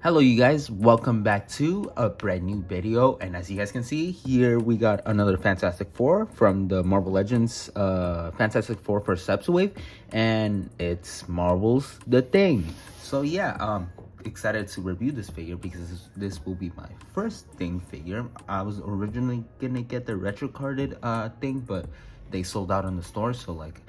Hello you guys, welcome back to a brand new video, and as you guys can see here we got another Fantastic Four from the Marvel Legends Fantastic Four First Steps Wave, and it's Marvel's The Thing. So yeah, excited to review this figure because this will be my first Thing figure. I was originally gonna get the retro carded thing, but they sold out in the store, so like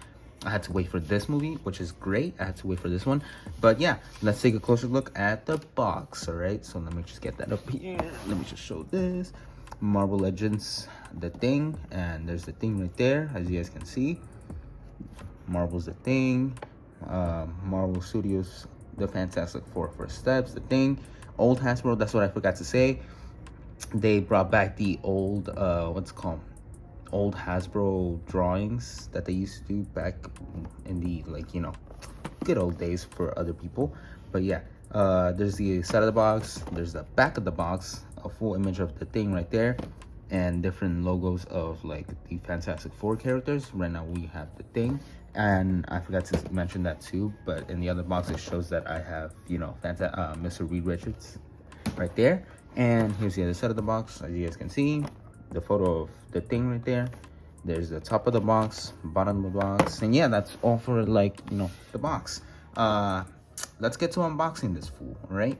I had to wait for this movie, which is great. I had to wait for this one. But yeah, let's take a closer look at the box, all right? So let me just get that up here. Let me just show this. Marvel Legends, The Thing. And there's The Thing right there, as you guys can see. Marvel's The Thing. Marvel Studios, The Fantastic Four First Steps, The Thing. Old Hasbro, that's what I forgot to say. They brought back the old, what's it called? Old Hasbro drawings that they used to do back in the, like, you know, good old days for other people. But yeah, there's the side of the box, there's the back of the box, a full image of the thing right there, and different logos of like the Fantastic Four characters. Right now we have the thing, and I forgot to mention that too, but in the other box it shows that I have, you know, Mr. Reed Richards right there. And here's the other side of the box, as you guys can see, the photo of the thing right there. There's the top of the box, bottom of the box, and yeah, that's all for, like, you know, the box. Let's get to unboxing this fool, right?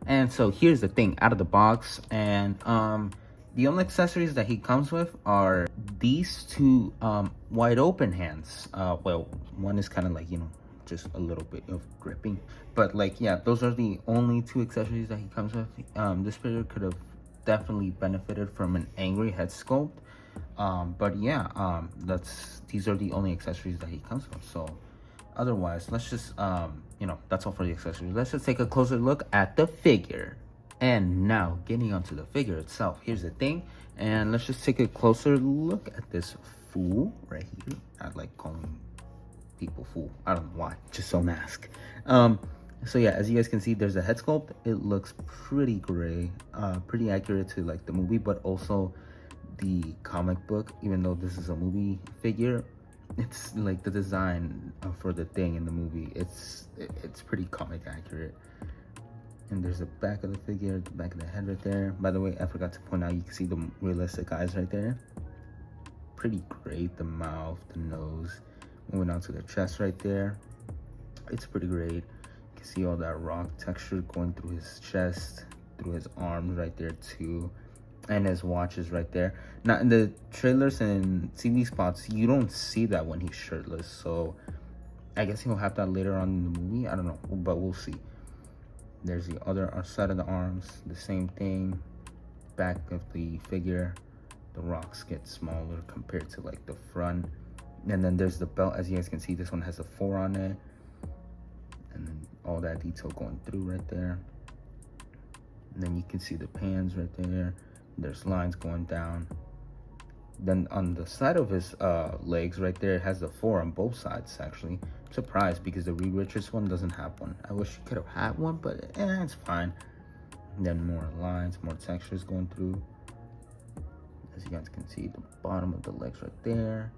And so here's the thing out of the box, and the only accessories that he comes with are these two wide open hands. Well, one is kind of like, you know, just a little bit of gripping, but like, yeah, those are the only two accessories that he comes with. This figure could have definitely benefited from an angry head sculpt, but yeah, these are the only accessories that he comes with. So otherwise, let's just you know, that's all for the accessories. Let's just take a closer look at the figure. And now getting onto the figure itself, here's the thing, and let's just take a closer look at this fool right here. I like calling people fool, I don't know why, just don't ask. So yeah, as you guys can see, there's a head sculpt. It looks pretty gray, pretty accurate to like the movie, but also the comic book. Even though this is a movie figure, it's like the design for the thing in the movie, it's pretty comic accurate. And there's the back of the figure, the back of the head right there. By the way, I forgot to point out, you can see the realistic eyes right there. Pretty great. The mouth, the nose. Moving on to the chest right there, it's pretty great. You can see all that rock texture going through his chest, through his arms right there too, and his watch is right there. Now in the trailers and TV spots, you don't see that when he's shirtless, so I guess he'll have that later on in the movie. I don't know, but we'll see. There's the other side of the arms, the same thing. Back of the figure, the rocks get smaller compared to like the front. And then there's the belt, as you guys can see, this one has a 4 on it, and then all that detail going through right there. And then you can see the pans right there. There's lines going down. Then on the side of his legs right there, it has the 4 on both sides. Actually, I'm surprised because the Reed Richards one doesn't have one. I wish he could have had one, but it's fine. And then more lines, more textures going through. As you guys can see, the bottom of the legs right there.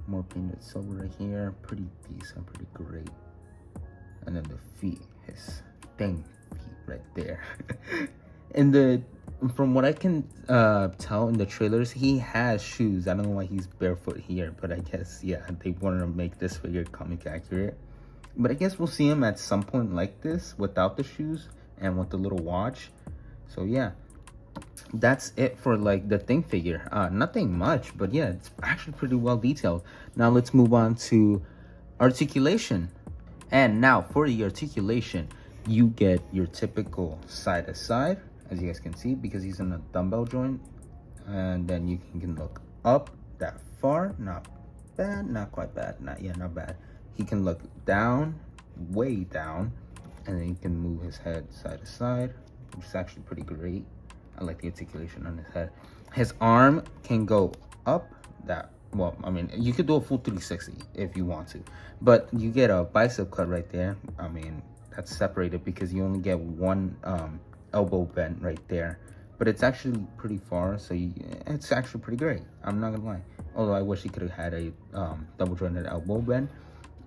More painted silver right here. Pretty decent, pretty great. And then the feet, his thing feet right there. And from what I can tell in the trailers, he has shoes. I don't know why he's barefoot here, but I guess, yeah, they wanted to make this figure comic accurate. But I guess we'll see him at some point like this without the shoes and with the little watch. So yeah, that's it for like the thing figure. Nothing much, but yeah, it's actually pretty well detailed. Now let's move on to articulation. And now for the articulation, you get your typical side to side, as you guys can see, because he's in a dumbbell joint. And then you can look up that far. Not bad, not quite bad, not bad. He can look down, way down, and then you can move his head side to side, which is actually pretty great. I like the articulation on his head. His arm can go up that, well, I mean, you could do a full 360 if you want to, but you get a bicep cut right there. I mean, that's separated because you only get one elbow bend right there, but it's actually pretty far, so it's actually pretty great. I'm not gonna lie. Although I wish he could have had a double jointed elbow bend,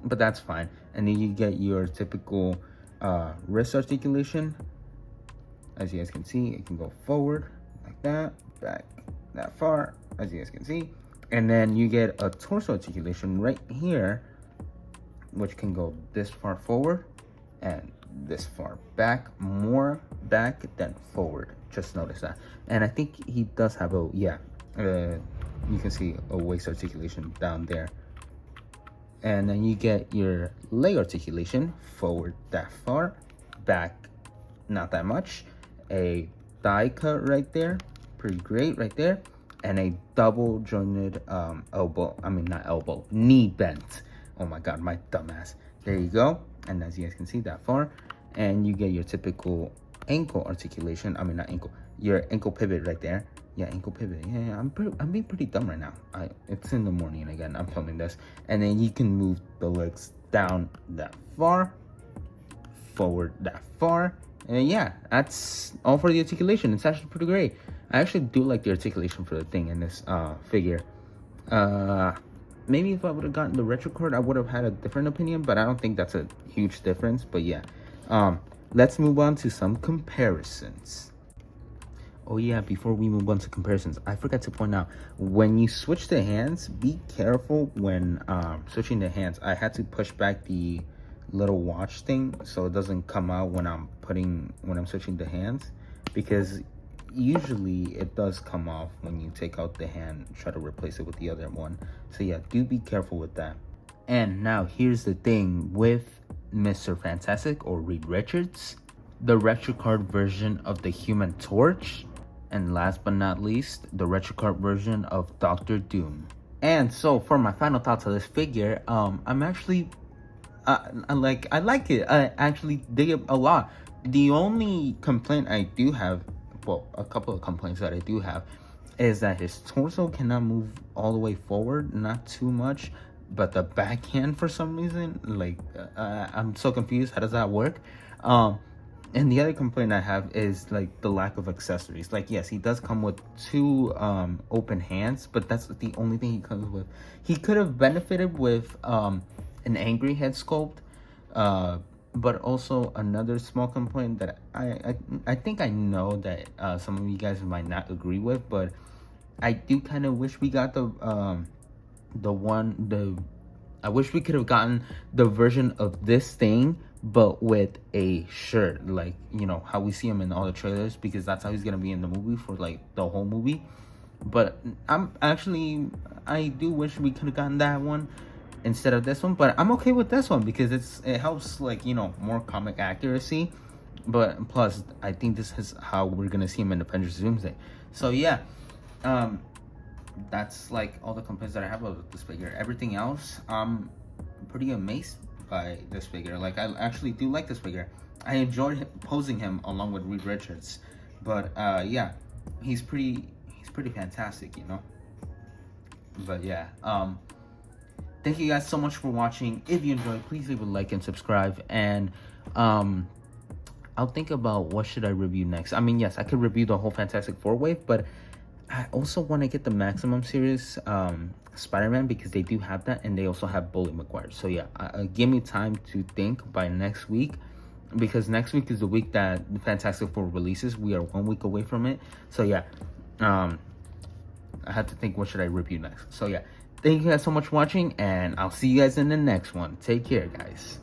but that's fine. And then you get your typical wrist articulation. As you guys can see, it can go forward like that, back that far, as you guys can see. And then you get a torso articulation right here, which can go this far forward and this far back, more back than forward. Just notice that. And I think he does have a, yeah, you can see a waist articulation down there. And then you get your leg articulation, forward that far, back not that much, a thigh cut right there, pretty great right there, and a double jointed knee bent. Oh my god, my dumbass. There you go. And as you guys can see, that far, and you get your typical ankle articulation. I mean, not ankle, your ankle pivot right there. Yeah, ankle pivot. Yeah, I'm being pretty dumb right now. It's in the morning again. I'm filming this, and then you can move the legs down that far, forward that far, and yeah, that's all for the articulation. It's actually pretty great. I actually do like the articulation for the thing in this figure. Maybe if I would have gotten the retro card, I would have had a different opinion, but I don't think that's a huge difference. But yeah, let's move on to some comparisons. Oh yeah, before we move on to comparisons, I forgot to point out, when you switch the hands, be careful when switching the hands. I had to push back the little watch thing so it doesn't come out when I'm switching the hands, because usually it does come off when you take out the hand, try to replace it with the other one. So yeah, do be careful with that. And now here's the thing with Mr. Fantastic, or Reed Richards, the retro card version of the Human Torch, and last but not least, the retro card version of Doctor Doom. And so for my final thoughts of this figure, I'm actually I like it. I actually dig it a lot. The only complaint I do have, well, a couple of complaints that I do have, is that his torso cannot move all the way forward, not too much, but the backhand for some reason, like, I'm so confused. How does that work? And the other complaint I have is like the lack of accessories. Like, yes, he does come with two open hands, but that's the only thing he comes with. He could have benefited with an angry head sculpt, but also another small complaint that I think I know that some of you guys might not agree with, but I do kind of wish we got I wish we could have gotten the version of this thing, but with a shirt, like, you know, how we see him in all the trailers, because that's how he's gonna be in the movie for like the whole movie. But I do wish we could have gotten that one instead of this one, but I'm okay with this one because it helps, like, you know, more comic accuracy. But plus, I think this is how we're gonna see him in Avengers Doomsday. So yeah, that's like all the complaints that I have about this figure. Everything else, I'm pretty amazed by this figure. Like, I actually do like this figure. I enjoyed posing him along with Reed Richards. But yeah, he's pretty fantastic, you know. But yeah, thank you guys so much for watching. If you enjoyed, please leave a like and subscribe. And I'll think about what should I review next. I mean, yes, I could review the whole Fantastic Four wave, but I also want to get the Maximum series Spider-Man, because they do have that, and they also have Bully Maguire. So yeah, give me time to think by next week, because next week is the week that the Fantastic Four releases. We are 1 week away from it. So yeah, I have to think what should I review next. So yeah, thank you guys so much for watching, and I'll see you guys in the next one. Take care, guys.